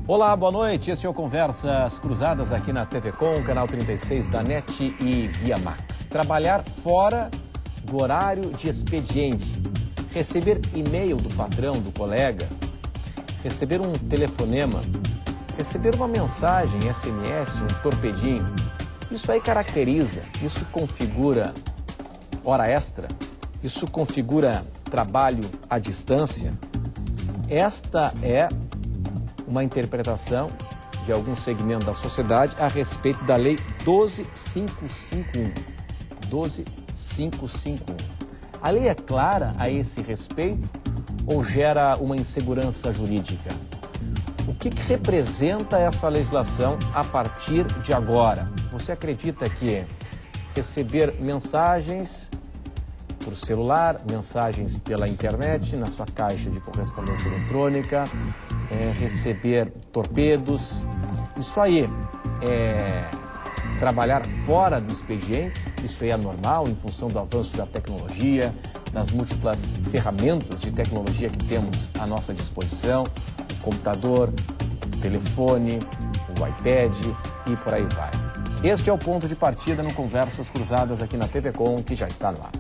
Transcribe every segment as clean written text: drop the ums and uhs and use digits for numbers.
Olá, boa noite. Esse é o Conversas Cruzadas aqui na TV Com, canal 36 da NET e Via Max. Trabalhar fora do horário de expediente, receber e-mail do patrão, do colega, receber um telefonema, receber uma mensagem, SMS, um torpedinho. Isso aí caracteriza, isso configura hora extra, isso configura trabalho à distância. Esta é uma interpretação de algum segmento da sociedade a respeito da Lei 12.551. 12.551. A lei é clara a esse respeito ou gera uma insegurança jurídica? O que representa essa legislação a partir de agora? Você acredita que receber mensagens por celular, mensagens pela internet, na sua caixa de correspondência eletrônica, receber torpedos, isso aí é trabalhar fora do expediente? Isso aí é normal em função do avanço da tecnologia, das múltiplas ferramentas de tecnologia que temos à nossa disposição, o computador, o telefone, o iPad e por aí vai. Este é o ponto de partida no Conversas Cruzadas aqui na TV Com, que já está no ar.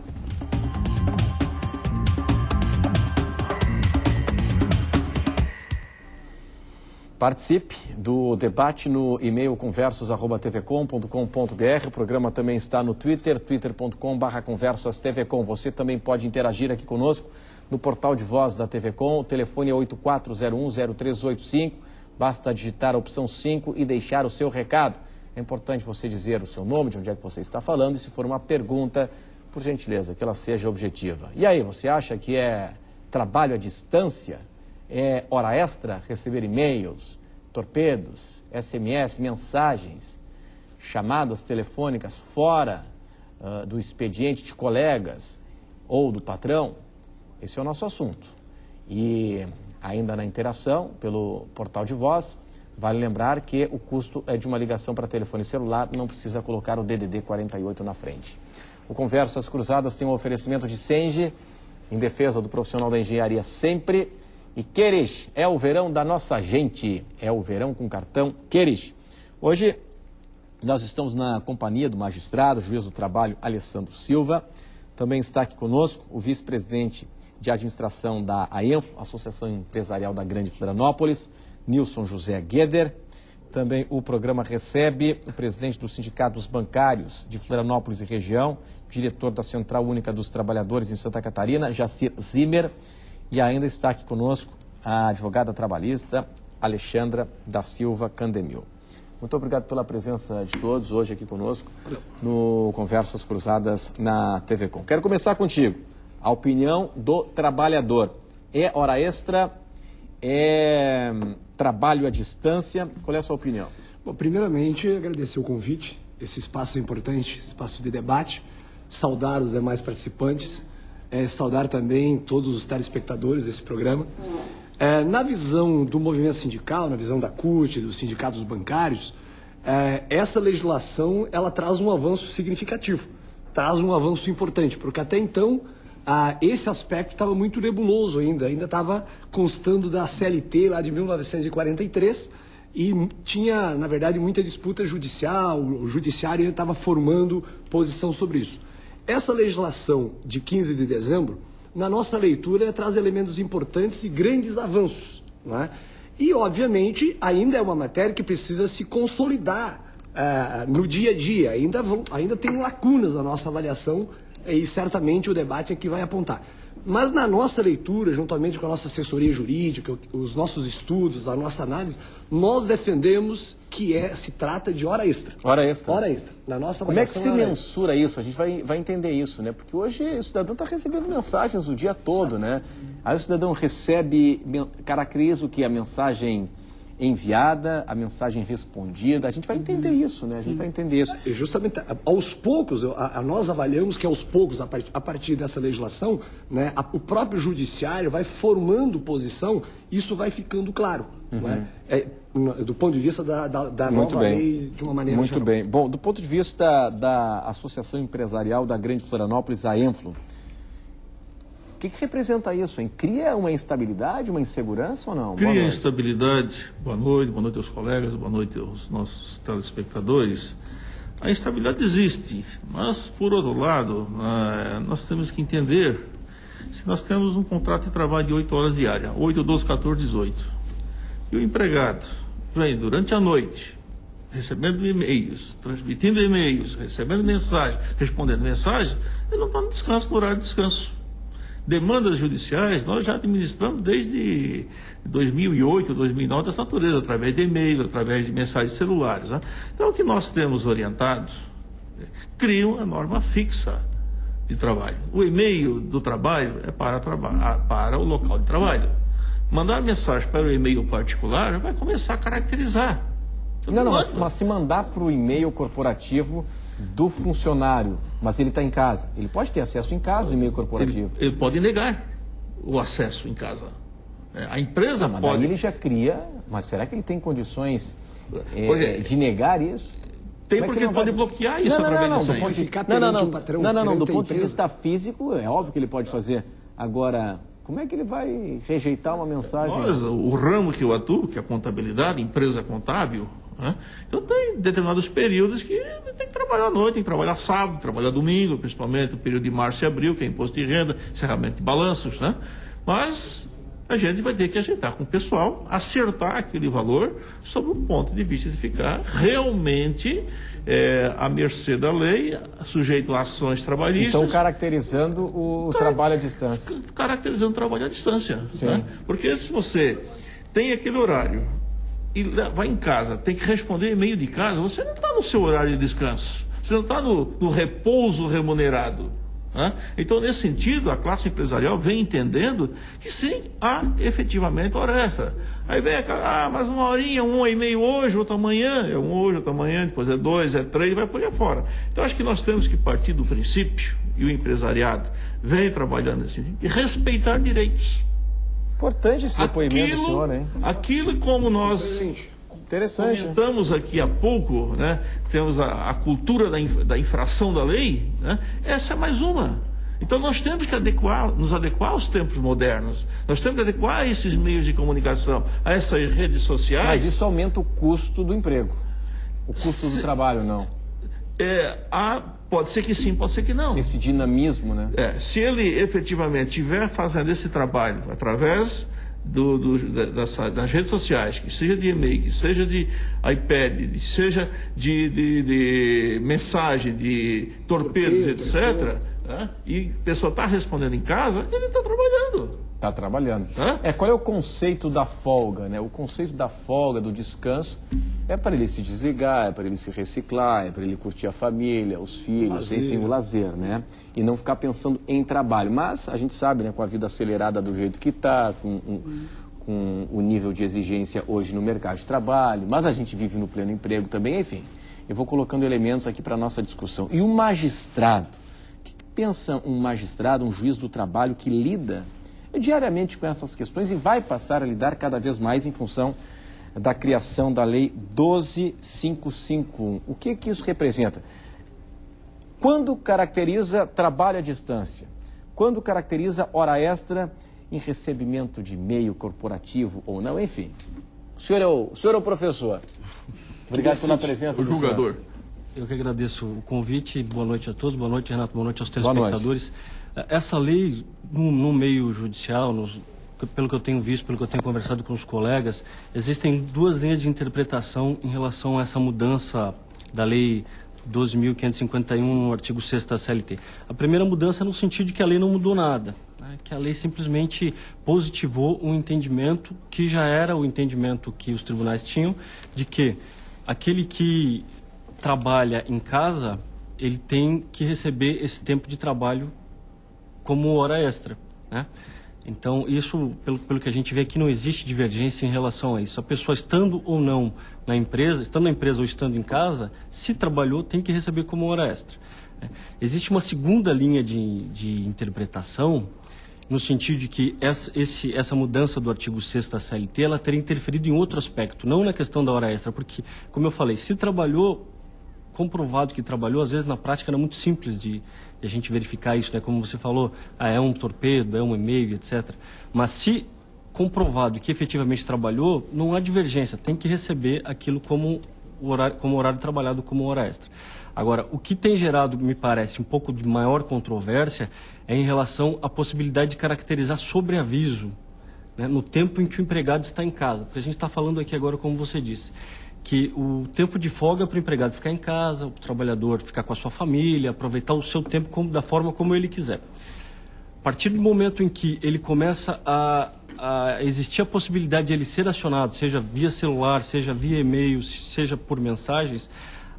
Participe do debate no e-mail conversos@tvcom.com.br. O programa também está no Twitter, twitter.com/conversastvcom. Você também pode interagir aqui conosco no portal de voz da TV Com. O telefone é 84010385. Basta digitar a opção 5 e deixar o seu recado. É importante você dizer o seu nome, de onde é que você está falando, e se for uma pergunta, por gentileza, que ela seja objetiva. E aí, você acha que é trabalho à distância? É hora extra receber e-mails, torpedos, SMS, mensagens, chamadas telefônicas fora do expediente de colegas ou do patrão? Esse é o nosso assunto. E ainda na interação pelo portal de voz, vale lembrar que o custo é de uma ligação para telefone celular, não precisa colocar o DDD 48 na frente. O Conversas Cruzadas tem um oferecimento de Senge, em defesa do profissional da engenharia sempre. E Queres, é o verão da nossa gente, é o verão com cartão Queres. Hoje nós estamos na companhia do magistrado, juiz do trabalho Alessandro Silva. Também está aqui conosco o vice-presidente de administração da AENFLO, Associação Empresarial da Grande Florianópolis, Nilson José Gueder. Também o programa recebe o presidente dos sindicatos bancários de Florianópolis e região, diretor da Central Única dos Trabalhadores em Santa Catarina, Jacir Zimmer. E ainda está aqui conosco a advogada trabalhista Alexandra da Silva Candemil. Muito obrigado pela presença de todos hoje aqui conosco no Conversas Cruzadas na TV Com. Quero começar contigo. A opinião do trabalhador. É hora extra? É trabalho à distância? Qual é a sua opinião? Bom, primeiramente, agradecer o convite. Esse espaço é importante, espaço de debate. Saudar os demais participantes. Saudar também todos os telespectadores desse programa. Na visão do movimento sindical, na visão da CUT, dos sindicatos bancários, essa legislação ela traz um avanço significativo, traz um avanço importante, porque até então esse aspecto estava muito nebuloso ainda estava constando da CLT lá de 1943 e tinha, na verdade, muita disputa judicial, o judiciário ainda estava formando posição sobre isso. Essa legislação de 15 de dezembro, na nossa leitura, traz elementos importantes e grandes avanços, né? E, obviamente, ainda é uma matéria que precisa se consolidar no dia a dia. Ainda tem lacunas na nossa avaliação e certamente o debate aqui vai apontar. Mas na nossa leitura, juntamente com a nossa assessoria jurídica, os nossos estudos, a nossa análise, nós defendemos que se trata de hora extra. Hora extra. Hora extra. Na nossa Como é que se mensura isso? A gente vai entender isso, né? Porque hoje o cidadão está recebendo mensagens o dia todo, né? Aí o cidadão recebe, caracteriza o que? A mensagem enviada, a mensagem respondida. A gente vai entender isso, né? A gente vai entender isso. E justamente, aos poucos, nós avaliamos que aos poucos, a partir dessa legislação, né, o próprio judiciário vai formando posição, isso vai ficando claro. Né? Do ponto de vista da nova lei, de uma maneira Muito geral. bem. Bom, do ponto de vista da Associação Empresarial da Grande Florianópolis, a AENFLO, O que representa isso, hein? Cria uma instabilidade, uma insegurança ou não? Cria instabilidade. Boa noite aos colegas, boa noite aos nossos telespectadores. A instabilidade existe, mas, por outro lado, nós temos que entender, se nós temos um contrato de trabalho de 8 horas diárias, 8, 12, 14, 18, e o empregado vem durante a noite, recebendo e-mails, transmitindo e-mails, recebendo mensagens, respondendo mensagens, ele não está no descanso, no horário de descanso. Demandas judiciais, nós já administramos desde 2008, 2009, dessa natureza, através de e-mail, através de mensagens celulares. Né? Então, o que nós temos orientado, cria uma norma fixa de trabalho. O e-mail do trabalho é para o local de trabalho. Mandar mensagem para o e-mail particular vai começar a caracterizar. Mas se mandar para o e-mail corporativo do funcionário, mas ele está em casa, ele pode ter acesso em casa do e-mail corporativo. Ele pode negar o acesso em casa. A empresa mas pode... Daí ele já cria, mas será que ele tem condições de negar isso? Tem, porque ele pode bloquear isso através de senha. Do ponto de vista físico, é óbvio que ele pode fazer. Agora, como é que ele vai rejeitar uma mensagem? O ramo que eu atuo, que é a contabilidade, empresa contábil, né? Então tem determinados períodos que tem que trabalhar à noite, tem que trabalhar sábado, trabalhar domingo, principalmente o período de março e abril, que é imposto de renda, encerramento de balanços, né? Mas a gente vai ter que ajeitar com o pessoal, acertar aquele valor sob o ponto de vista de ficar realmente à mercê da lei, sujeito a ações trabalhistas. Então, caracterizando o trabalho à distância. Caracterizando o trabalho à distância. Né? Porque se você tem aquele horário e vai em casa, tem que responder e-mail de casa, você não está no seu horário de descanso, você não está no repouso remunerado. Né? Então, nesse sentido, a classe empresarial vem entendendo que sim, há efetivamente hora extra. Aí vem mais uma horinha, 1h30 hoje, outra amanhã, é 1 hoje, outra amanhã, depois é 2, é 3, vai por aí fora. Então, acho que nós temos que partir do princípio, e o empresariado vem trabalhando nesse sentido, e respeitar direitos. Importante esse depoimento do senhor, hein? Aquilo como nós comentamos aqui há pouco, né? Temos a cultura da infração da lei, né? Essa é mais uma. Então nós temos que nos adequar aos tempos modernos. Nós temos que adequar a esses meios de comunicação, a essas redes sociais. Mas isso aumenta o custo do emprego. O custo do trabalho, não. Pode ser que sim, pode ser que não. Esse dinamismo, né? Se ele efetivamente estiver fazendo esse trabalho através das redes sociais, que seja de e-mail, que seja de iPad, que seja de mensagem, de torpedos, etc., né? E a pessoa está respondendo em casa, ele está trabalhando. Está trabalhando. Qual é o conceito da folga, né? O conceito da folga, do descanso, é para ele se desligar, é para ele se reciclar, é para ele curtir a família, os filhos, enfim, o lazer, né? E não ficar pensando em trabalho. Mas a gente sabe, né, com a vida acelerada do jeito que está, com o nível de exigência hoje no mercado de trabalho, mas a gente vive no pleno emprego também, enfim. Eu vou colocando elementos aqui para a nossa discussão. E o magistrado? O que pensa um magistrado, um juiz do trabalho que lida diariamente com essas questões e vai passar a lidar cada vez mais em função da criação da Lei 12.551. O que isso representa? Quando caracteriza trabalho à distância? Quando caracteriza hora extra em recebimento de e-mail corporativo ou não? Enfim, o senhor é o professor. Obrigado pela presença do julgador. Eu que agradeço o convite. Boa noite a todos. Boa noite, Renato. Boa noite aos telespectadores. Essa lei, no meio judicial, pelo que eu tenho visto, pelo que eu tenho conversado com os colegas, existem duas linhas de interpretação em relação a essa mudança da lei 12.551 no artigo 6º da CLT. A primeira mudança é no sentido de que a lei não mudou nada, né? Que a lei simplesmente positivou um entendimento que já era o entendimento que os tribunais tinham, de que aquele que trabalha em casa, ele tem que receber esse tempo de trabalho como hora extra, né? Então, isso, pelo que a gente vê aqui, não existe divergência em relação a isso. A pessoa estando ou não na empresa, estando na empresa ou estando em casa, se trabalhou, tem que receber como hora extra. Existe uma segunda linha de interpretação, no sentido de que essa mudança do artigo 6º da CLT, ela teria interferido em outro aspecto, não na questão da hora extra, porque, como eu falei, se trabalhou comprovado que trabalhou, às vezes na prática era muito simples de a gente verificar isso, né? Como você falou, é um torpedo, é um e-mail, etc. Mas se comprovado que efetivamente trabalhou, não há divergência, tem que receber aquilo como horário trabalhado, como hora extra. Agora, o que tem gerado, me parece, um pouco de maior controvérsia é em relação à possibilidade de caracterizar sobreaviso, né, no tempo em que o empregado está em casa. Porque a gente está falando aqui agora, como você disse, que o tempo de folga é para o empregado ficar em casa, o trabalhador ficar com a sua família, aproveitar o seu tempo da forma como ele quiser. A partir do momento em que ele começa a existir a possibilidade de ele ser acionado, seja via celular, seja via e-mail, seja por mensagens,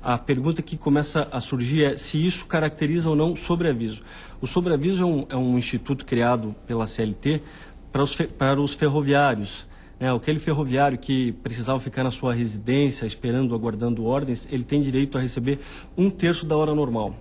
a pergunta que começa a surgir é se isso caracteriza ou não sobreaviso. O sobreaviso é um instituto criado pela CLT para os ferroviários. Aquele ferroviário que precisava ficar na sua residência, esperando, aguardando ordens, ele tem direito a receber 1/3 da hora normal.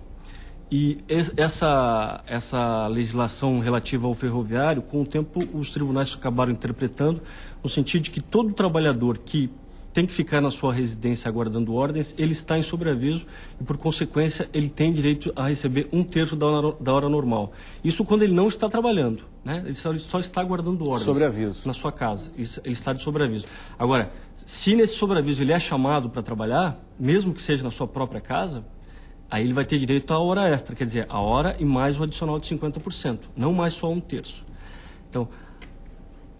E essa legislação relativa ao ferroviário, com o tempo, os tribunais acabaram interpretando no sentido de que todo trabalhador que tem que ficar na sua residência aguardando ordens, ele está em sobreaviso e, por consequência, ele tem direito a receber 1/3 da hora normal. Isso quando ele não está trabalhando, né? Ele só está aguardando ordens. Sobreaviso. Na sua casa. Ele está de sobreaviso. Agora, se nesse sobreaviso ele é chamado para trabalhar, mesmo que seja na sua própria casa, aí ele vai ter direito à hora extra, quer dizer, a hora e mais o adicional de 50%, não mais só 1/3. Então,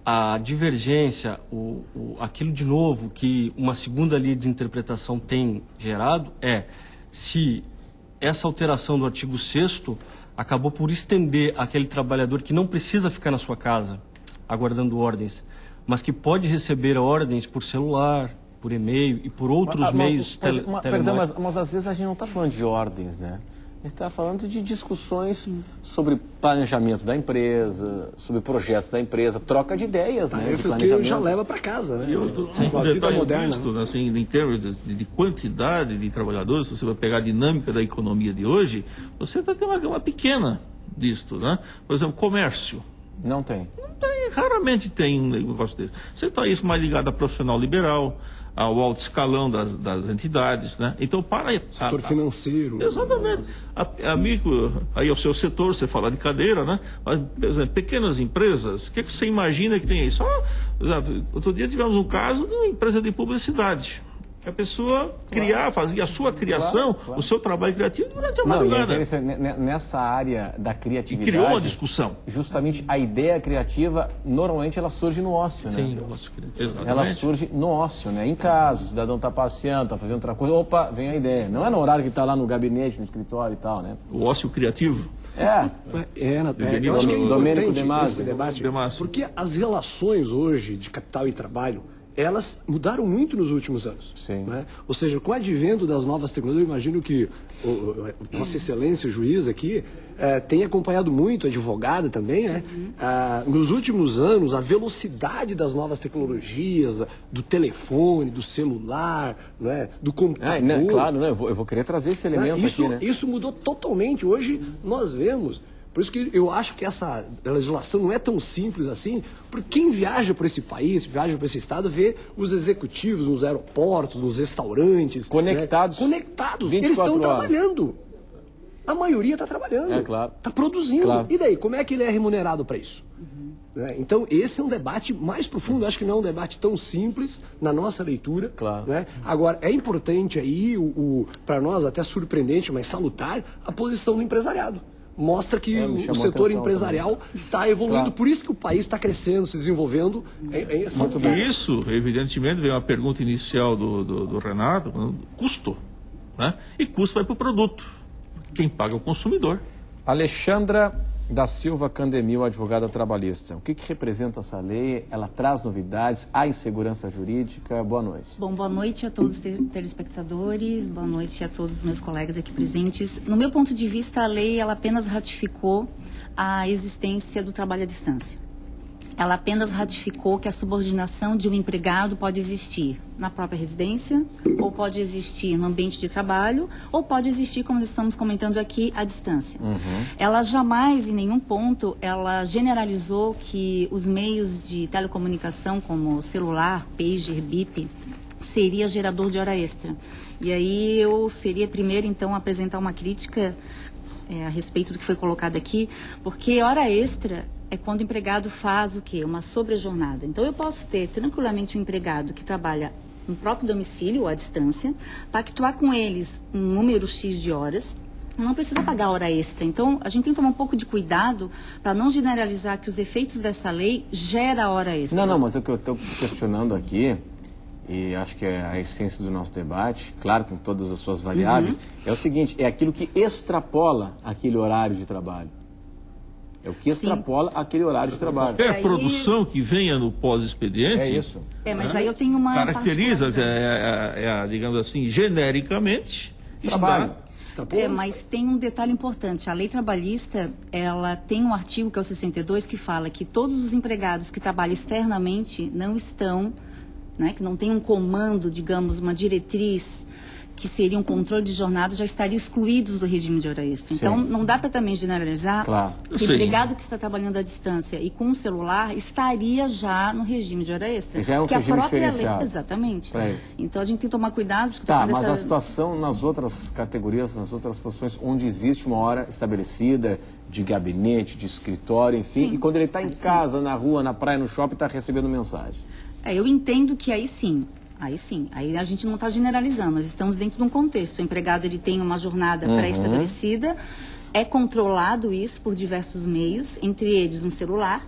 a divergência, aquilo de novo que uma segunda linha de interpretação tem gerado é se essa alteração do artigo 6º acabou por estender aquele trabalhador que não precisa ficar na sua casa aguardando ordens, mas que pode receber ordens por celular, por e-mail e por outros meios Perdão, mas às vezes a gente não está falando de ordens, né? A gente está falando de discussões sobre planejamento da empresa, sobre projetos da empresa, troca de ideias, né? Que já leva para casa, né? E outro detalhe visto, né, assim, em termos de quantidade de trabalhadores, se você vai pegar a dinâmica da economia de hoje, você está tendo uma gama pequena disto, né? Por exemplo, comércio. Não tem. Raramente tem um negócio desse. Você está isso mais ligado a profissional liberal, ao alto escalão das entidades, né? Então, setor financeiro. Exatamente. Amigo, aí é o seu setor, você fala de cadeira, né? Mas, por exemplo, pequenas empresas, o que você imagina que tem aí? Outro dia tivemos um caso de uma empresa de publicidade. A pessoa fazia a sua criação, o seu trabalho criativo durante a madrugada. Nessa área da criatividade... E criou uma discussão. Justamente a ideia criativa, normalmente ela surge no ócio, né? Sim, no ócio criativo. Exatamente. Ela surge no ócio, né? Em casa, o cidadão está passeando, está fazendo outra coisa, opa, vem a ideia. Não é no horário que está lá no gabinete, no escritório e tal, né? O ócio criativo. Eu acho que é importante esse debate, porque as relações hoje de capital e trabalho, elas mudaram muito nos últimos anos. Sim. Né? Ou seja, com o advento das novas tecnologias, eu imagino que Vossa Excelência, o juiz aqui, tem acompanhado muito, advogada também, né? Nos últimos anos, a velocidade das novas tecnologias, do telefone, do celular, né? Do computador... Claro, né? Eu vou querer trazer esse elemento aqui, né? Isso mudou totalmente. Hoje, nós vemos... Por isso que eu acho que essa legislação não é tão simples assim, porque quem viaja por esse país, viaja por esse estado, vê os executivos nos aeroportos, nos restaurantes... Conectados. Né? 24 Eles estão horas. trabalhando. A maioria está trabalhando. Claro. Está produzindo. Claro. E daí, como é que ele é remunerado para isso? Né? Então, esse é um debate mais profundo. Eu acho que não é um debate tão simples na nossa leitura. Claro. Né? Agora, é importante aí, para nós até surpreendente, mas salutar, a posição do empresariado. Mostra que o setor empresarial está evoluindo. Claro. Por isso que o país está crescendo, se desenvolvendo. E isso, evidentemente, veio uma pergunta inicial do Renato, custo. Né? E custo vai para o produto. Quem paga é o consumidor. Alexandra da Silva Candemil, advogada trabalhista. O que representa essa lei? Ela traz novidades? Há insegurança jurídica? Boa noite. Bom, boa noite a todos os telespectadores, boa noite a todos os meus colegas aqui presentes. No meu ponto de vista, a lei ela apenas ratificou a existência do trabalho à distância. Ela apenas ratificou que a subordinação de um empregado pode existir na própria residência, ou pode existir no ambiente de trabalho, ou pode existir, como estamos comentando aqui, à distância. Ela jamais, em nenhum ponto, ela generalizou que os meios de telecomunicação, como celular, pager, bip, seria gerador de hora extra. E aí eu seria primeiro, então, a apresentar uma crítica a respeito do que foi colocado aqui, porque hora extra é quando o empregado faz o quê? Uma sobrejornada. Então, eu posso ter tranquilamente um empregado que trabalha no próprio domicílio ou à distância, pactuar com eles um número X de horas, não precisa pagar hora extra. Então, a gente tem que tomar um pouco de cuidado para não generalizar que os efeitos dessa lei gera hora extra. Não, mas o que eu estou questionando aqui, e acho que é a essência do nosso debate, claro, com todas as suas variáveis, é o seguinte, é aquilo que extrapola aquele horário de trabalho. É o que extrapola aquele horário de trabalho. Qualquer produção que venha no pós-expediente... É isso. Mas aí eu tenho uma... Caracteriza, digamos assim, genericamente, trabalho. Mas tem um detalhe importante. A lei trabalhista, ela tem um artigo, que é o 62, que fala que todos os empregados que trabalham externamente não estão, né, que não tem um comando, digamos, uma diretriz, que seria um controle de jornada, já estariam excluídos do regime de hora extra. Sim. Então, não dá para também generalizar. Claro. Que o empregado que está trabalhando à distância e com um celular estaria já no regime de hora extra. Já é um regime diferenciado. Exatamente. Então, a gente tem que tomar cuidado. Mas a situação nas outras categorias, nas outras posições, onde existe uma hora estabelecida, de gabinete, de escritório, enfim, e quando ele está em casa, na rua, na praia, no shopping, está recebendo mensagem. Eu entendo que aí sim, aí a gente não está generalizando, nós estamos dentro de um contexto. O empregado ele tem uma jornada pré-estabelecida, é controlado isso por diversos meios, entre eles um celular,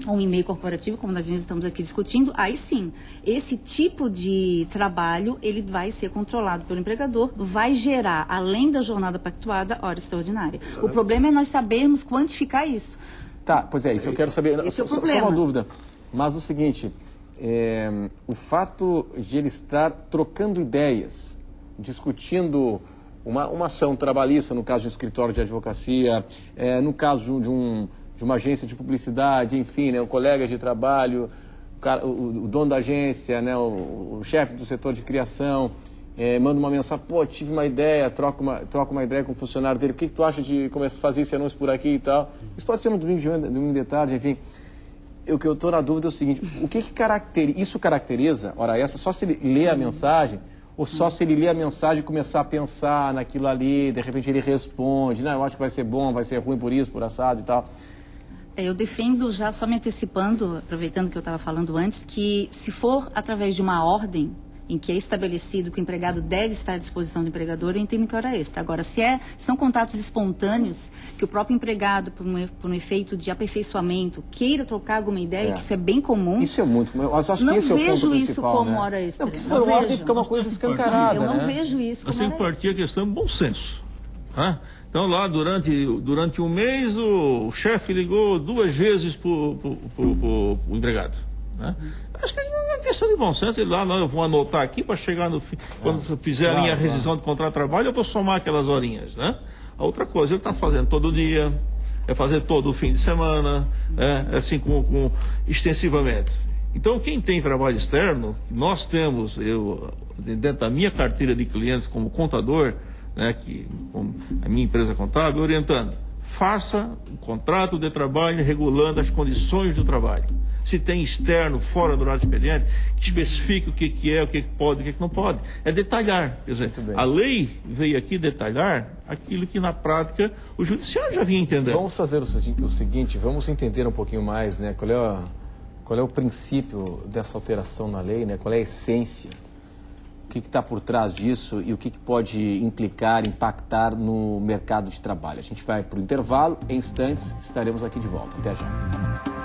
ou um e-mail corporativo, como nós estamos aqui discutindo. Aí sim, esse tipo de trabalho, ele vai ser controlado pelo empregador, vai gerar, além da jornada pactuada, hora extraordinária. O problema é nós sabermos quantificar isso. Tá, pois é, isso eu quero saber. Esse é o só problema. uma dúvida, mas o seguinte... o fato de ele estar trocando ideias, discutindo uma ação trabalhista, no caso de um escritório de advocacia, no caso de uma agência de publicidade, enfim, né, um colega de trabalho, o dono da agência, né, o chefe do setor de criação, manda uma mensagem, tive uma ideia, troca uma ideia com o funcionário dele, o que tu acha de começar a fazer esse anúncio por aqui e tal? Isso pode ser um domingo de tarde, enfim... O que eu estou na dúvida é o seguinte, o que caracteriza, isso caracteriza, ora essa, só se ele lê a mensagem, ou só se ele lê a mensagem e começar a pensar naquilo ali, de repente ele responde, não, eu acho que vai ser bom, vai ser ruim por isso, por assado e tal. Eu defendo, já só me antecipando, aproveitando que eu estava falando antes, que se for através de uma ordem, em que é estabelecido que o empregado deve estar à disposição do empregador, eu entendo que é hora extra. Agora, são contatos espontâneos, que o próprio empregado, por um efeito de aperfeiçoamento, queira trocar alguma ideia, que isso é bem comum. Isso é muito comum. Eu acho que esse é o ponto principal. Não vejo isso como hora extra. Não, porque se for uma ordem, fica uma coisa escancarada. Eu não vejo isso como hora extra. Nós temos que partir a questão do bom senso. Né? Então, lá, durante um mês, o chefe ligou 2 vezes para o empregado. Né? Acho que não é questão de bom senso. Eu vou anotar aqui para chegar no fim. Quando fizer a minha rescisão de contrato de trabalho, eu vou somar aquelas horinhas. Né? A outra coisa, ele está fazendo todo dia, fazer todo o fim de semana, assim extensivamente. Então, quem tem trabalho externo, nós temos, dentro da minha carteira de clientes como contador, né, como a minha empresa contábil, orientando, faça um contrato de trabalho regulando as condições do trabalho. Se tem externo, fora do horário de expediente, que especifique o que é, o que pode, o que não pode. É detalhar. Quer dizer, a lei veio aqui detalhar aquilo que na prática o judiciário já vinha entendendo. Vamos fazer o seguinte, vamos entender um pouquinho mais, né? Qual é o princípio dessa alteração na lei, né? Qual é a essência? O que está por trás disso e o que pode implicar, impactar no mercado de trabalho? A gente vai para o intervalo, em instantes estaremos aqui de volta. Até já.